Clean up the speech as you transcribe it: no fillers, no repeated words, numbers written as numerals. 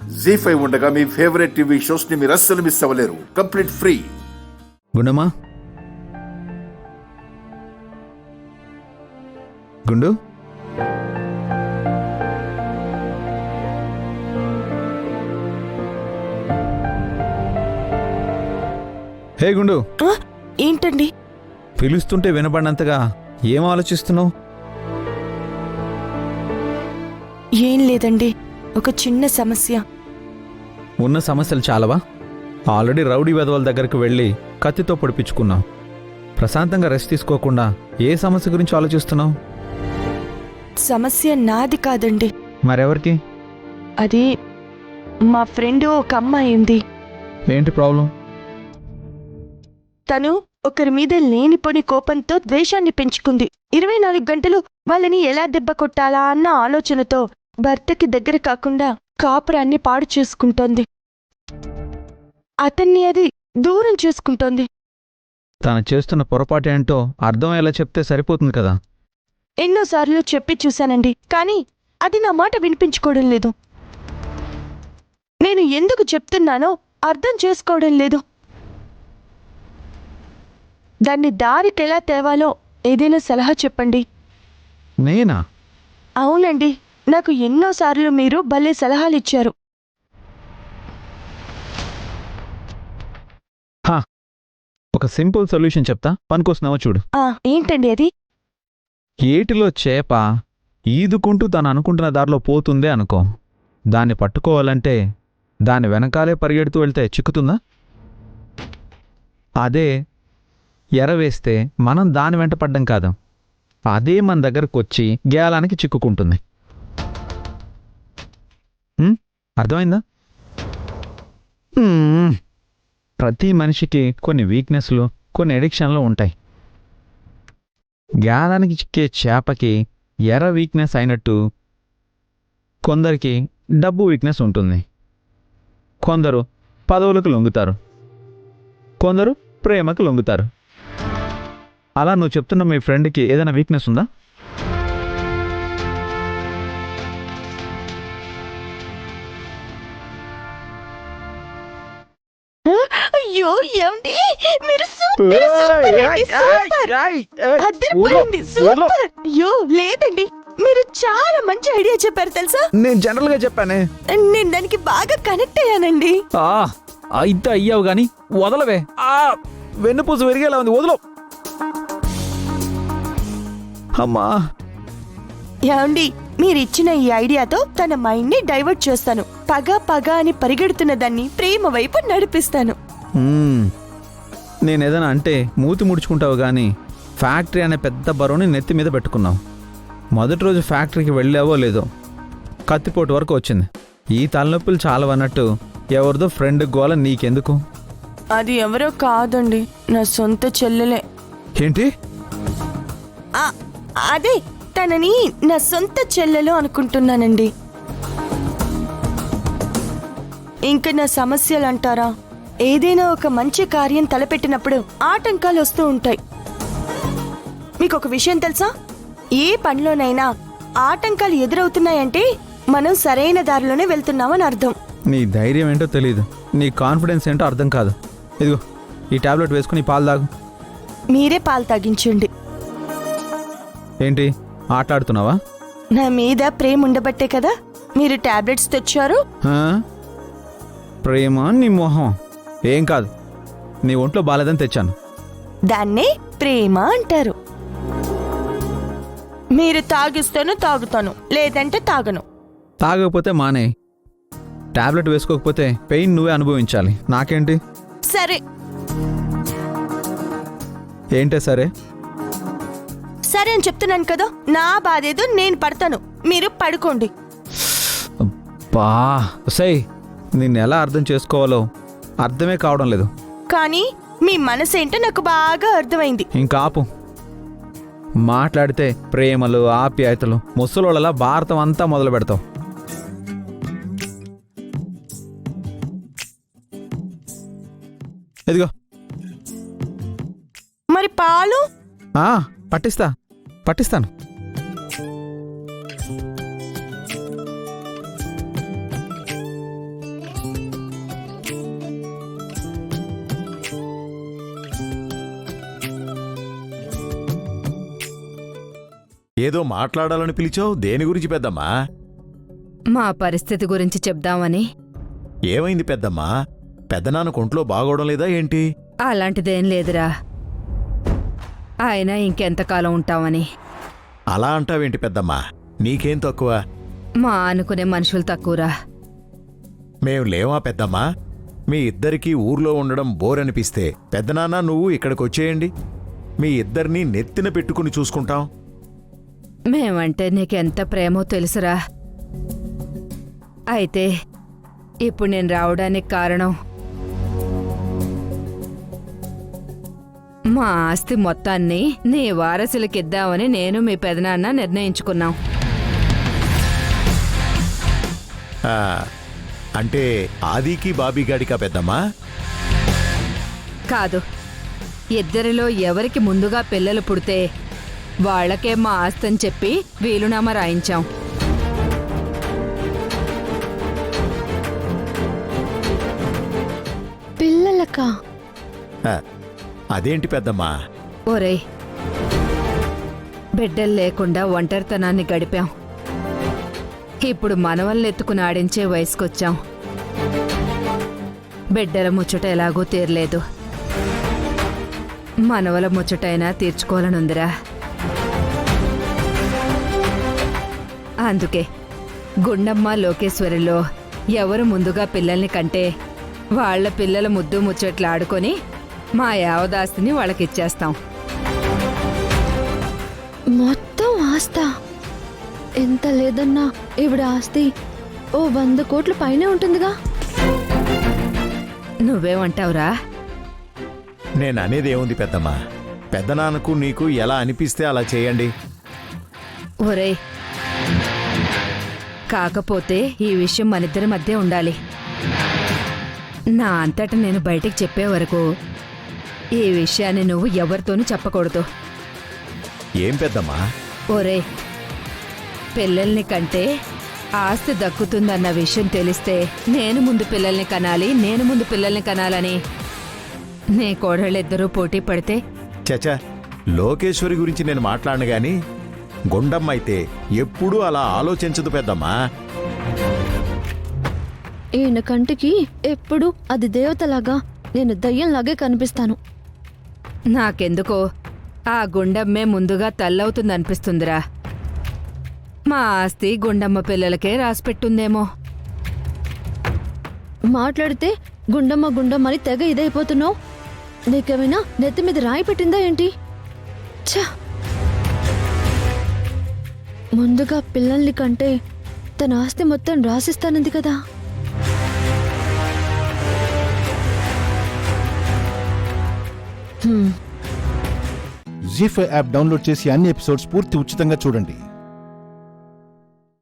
జీ5 ఉండగా మీ favourite TV shows ని మీరు అస్సలు మిస్ అవ్వలేరు. Complete free. Gundamma, Gundu, hey గుండు. ఏంటండి? పిలుస్తుంటే వినపడినంతగా ఏం ఆలోచిస్తున్నావు? ఏం లేదండి, ఒక చిన్న సమస్య. ఉన్న సమస్యలు చాలవా? ఆల్రెడీ రౌడీ వెధవల దగ్గరకు వెళ్ళి కత్తితో పొడిపించుకున్నావు. ప్రశాంతంగా రెస్ట్ తీసుకోకుండా ఏ సమస్య గురించి ఆలోచిస్తున్నావు? సమస్య నాది కాదండి. మరెవరికి? అది మా ఫ్రెండ్ ఒక అమ్మాయి ఉంది. ఏంటి ప్రాబ్లం? తను ఒకరి మీద లేనిపోని కోపంతో ద్వేషాన్ని పెంచుకుంది. 24 గంటలు వాళ్ళని ఎలా దెబ్బ కొట్టాలా అన్న ఆలోచనతో భర్తకి దగ్గర కాకుండా కాపురాన్ని పాడు చేసుకుంటోంది. అతన్ని అది దూరం చేసుకుంటోంది. తను చేస్తున్న పొరపాటు ఏంటో అర్థమయ్యేలా చెప్తే సరిపోతుంది కదా. ఎన్నోసార్లు చెప్పి చూశానండి, కానీ అది నా మాట వినిపించుకోవడం లేదు. నేను ఎందుకు చెప్తున్నానో అర్థం చేసుకోవడం లేదు. దాన్ని దారికెలా తేవాలో ఏదైనా సలహా చెప్పండి. నేనా? అవునండి, నాకు ఎన్నోసార్లు మీరు భలే సలహాలు ఇచ్చారు. ఒక సింపుల్ సొల్యూషన్ చెప్తా, పనికొస్తున్నావో చూడు. ఏంటండి అది? ఏటిలో చేప ఈదుకుంటూ తను అనుకుంటున్న దారిలో పోతుందే అనుకో. దాన్ని పట్టుకోవాలంటే దాని వెనకాలే పరిగెడుతూ వెళ్తే చిక్కుతుందా? అదే ఎరవేస్తే మనం దాని వెంట పడ్డం కాదు, అదే మన దగ్గరకు వచ్చి గేలానికి చిక్కుకుంటుంది. అర్థమైందా? ప్రతి మనిషికి కొన్ని వీక్నెస్లు, కొన్ని ఎడిక్షన్లు ఉంటాయి. గేలానికి చిక్కే చేపకి ఎర వీక్నెస్ అయినట్టు కొందరికి డబ్బు వీక్నెస్ ఉంటుంది. కొందరు పదవులకు లొంగుతారు, కొందరు ప్రేమకు లొంగుతారు. అలా నువ్వు చెప్తున్న మీ ఫ్రెండ్కి ఏదైనా వీక్నెస్ ఉందా? అయ్యో, ఏమండి? మీరు సూపర్, అదిరిపోయింది, సూపర్. అయ్యో లేదండి, మీరు చాలా మంచి ఐడియా చెప్పారు తెలుసా. నేను జనరల్ గా చెప్పానే. నేను దానికి బాగా కనెక్ట్ అయ్యానండి. అయితే అయ్యావు గాని వదలవే. వెన్నుపూస విరిగేలా ఉంది, వదలు. అమ్మా, ఏమండి, మీరిచ్చిన ఈ ఐడియాతో తన మైండ్ ని డైవర్ట్ చేస్తాను. పగ అని పరిగెడుతున్న దాన్ని ప్రేమ వైపు నడిపిస్తాను. నేనేదైనా అంటే మూతి ముడుచుకుంటావు గాని ఫ్యాక్టరీ అనే పెద్ద బరువుని నెత్తి మీద పెట్టుకున్నావు. మొదటి రోజు ఫ్యాక్టరీకి వెళ్ళావో లేదో కత్తిపోటు వరకు వచ్చింది. ఈ తలనొప్పులు చాలవన్నట్టు ఎవరిదో ఫ్రెండ్ గోల నీకెందుకు? అది ఎవరో కాదండి, నా సొంత చెల్లెలే. ఏంటి? అదే, తనని నా సొంత చెల్లెలు అనుకుంటున్నానండి. ఇంకా నా సమస్యలు అంటారా, ఏదైనా ఒక మంచి కార్యం తలపెట్టినప్పుడు ఆటంకాలు వస్తూ ఉంటాయి. మీకు ఒక విషయం తెలుసా? ఏ పనిలోనైనా ఆటంకాలు ఎదురవుతున్నాయంటే మనం సరైన దారిలోనే వెళ్తున్నామని అర్థం. నీ ధైర్యం ఏంటో తెలీదు, నీ కాన్ఫిడెన్స్ ఏంటో అర్థం కాదు. ఇదిగో ఈ టాబ్లెట్ వేసుకుని పాలు తాగు. మీరే పాలు తాగించండి. ఏంటి ఆటలాడుతున్నావా? నా మీద ప్రేమ ఉండబట్టే కదా మీరు టాబ్లెట్స్ తెచ్చారు. ప్రేమ నీ మొహం. ఏం కాదు, నీ ఒంట్లో బాలేదని తెచ్చాను. దాన్నే ప్రేమ అంటారు. మీరు తాగిస్తేను తాగుతాను, లేదంటే తాగను. తాగకపోతే మానే. టాబ్లెట్ వేసుకోకపోతే పెయిన్ నువ్వే అనుభవించాలి, నాకేంటి? సరే. ఏంటే సరే? సరే అని చెప్తున్నాను కదా, నా బాధేదో నేను పడతాను, మీరు పడుకోండి. అబ్బా సై, నిన్ను ఎలా అర్థం చేసుకోవాలో అర్థమే కావడం లేదు. కానీ మీ మనసేంటో నాకు బాగా అర్థమైంది. ఇంకా ఆపు. మాట్లాడితే ప్రేమలు, ఆప్యాయతలు, ముసలోళ్ళలా భారతం అంతా మొదలు పెడతావు. ఇదిగో. మరి పాలు? పట్టిస్తాను. ఏదో మాట్లాడాలని పిలిచావు, దేని గురించి పెద్దమ్మా? మా పరిస్థితి గురించి చెప్దామని. ఏమైంది పెద్దమ్మా? పెద్దనాన్న ఒంట్లో బాగోవడం లేదా ఏంటి? అలాంటిదేం లేదురా. అయినా ఇంకెంతకాలం ఉంటామని. అలా అంటావేంటి పెద్దమ్మా? నీకేం తక్కువ? మా అనుకునే మనుషులు తక్కువరా. మేం లేవా పెద్దమ్మా? మీ ఇద్దరికీ ఊర్లో ఉండడం బోర్ అనిపిస్తే పెద్దనాన్న నువ్వు ఇక్కడికొచ్చేయండి. మీ ఇద్దరినీ నెత్తిన పెట్టుకుని చూసుకుంటాం. మేమంటే నీకెంత ప్రేమో తెలుసురా. అయితే ఇప్పుడు నేను రావడానికి కారణం మా ఆస్తి మొత్తాన్ని నీ వారసులకిద్దామని నేను మీ పెదనాన్న నిర్ణయించుకున్నాం. ఆ, అంటే ఆదికి బాబీగాడికా పెద్దమ్మా? కాదు, ఇద్దరిలో ఎవరికి ముందుగా పిల్లలు పుడితే వాళ్లకే మా ఆస్తని చెప్పి వీలునామా రాయించాం. పిల్లలకా? ఆ, అదేంటి పెద్దమ్మా? ఒరేయ్, బిడ్డలు లేకుండా ఒంటరితనాన్ని గడిపాం. ఇప్పుడు మనవల్నెత్తుకుని ఆడించే వయసుకొచ్చాం. బిడ్డల ముచ్చట ఎలాగో తీరలేదు. మనవల ముచ్చటైనా తీర్చుకోవాలనుందిరా. అందుకే గుండమ్మ లోకేశ్వరిలో ఎవరు ముందుగా పిల్లల్ని కంటే వాళ్ల పిల్లల ముద్దు ముచ్చట్లు ఆడుకొని మా యావదాస్తిని వాళ్ళకిచ్చేస్తాం. మొత్తం ఆస్తా? ఎంత లేదన్నా ఈవిడ ఆస్తి ఓ 100 కోట్ల పైనే ఉంటుందిగా. నువ్వేమంటావురా? నేననేదేముంది పెద్దమ్మా? పెద్దనాన్నకు నీకు ఎలా అనిపిస్తే అలా చేయండి. ఒరేయ్, కాకపోతే ఈ విషయం మనిద్దరి మధ్య ఉండాలి. నా అంతటా నేను బయటికి చెప్పే వరకు ఈ విషయాన్ని నువ్వు ఎవరితోనూ చెప్పకూడదు. ఏం పెద్దమ్మా? ఒరేయ్, పిల్లల్ని కంటే ఆస్తి దక్కుతుందన్న విషయం తెలిస్తే నేను ముందు పిల్లల్ని కనాలని నీ కోడళ్ళిద్దరూ పోటీ పడితే చచా, లోకేశ్వరి గురించి నేను మాట్లాడను గాని గుండమ్మ అయితే ఎప్పుడూ అలా ఆలోచించదు పెద్దమ్మా. ఈయన కంటికి ఎప్పుడు అది దేవతలాగా, నేను దయ్యంలాగే కనిపిస్తాను. నాకెందుకో ఆ గుండమ్మే ముందుగా తల్లవుతుందనిపిస్తుందిరా. మా ఆస్తి గుండమ్మ పిల్లలకే రాసిపెట్టుందేమో. మాట్లాడితే గుండమ్మ గుండమ్మని తెగ ఇదైపోతున్నావు. నీకేమైనా నెత్తి మీద రాయి పెట్టిందా ఏంటి? ఛ! ముందుగా పిల్లల్ని కంటే తన ఆస్తి మొత్తం రాసిస్తానంది కదా. జీ5 యాప్ డౌన్లోడ్ చేసి అన్ని ఎపిసోడ్స్ పూర్తి ఉచితంగా చూడండి.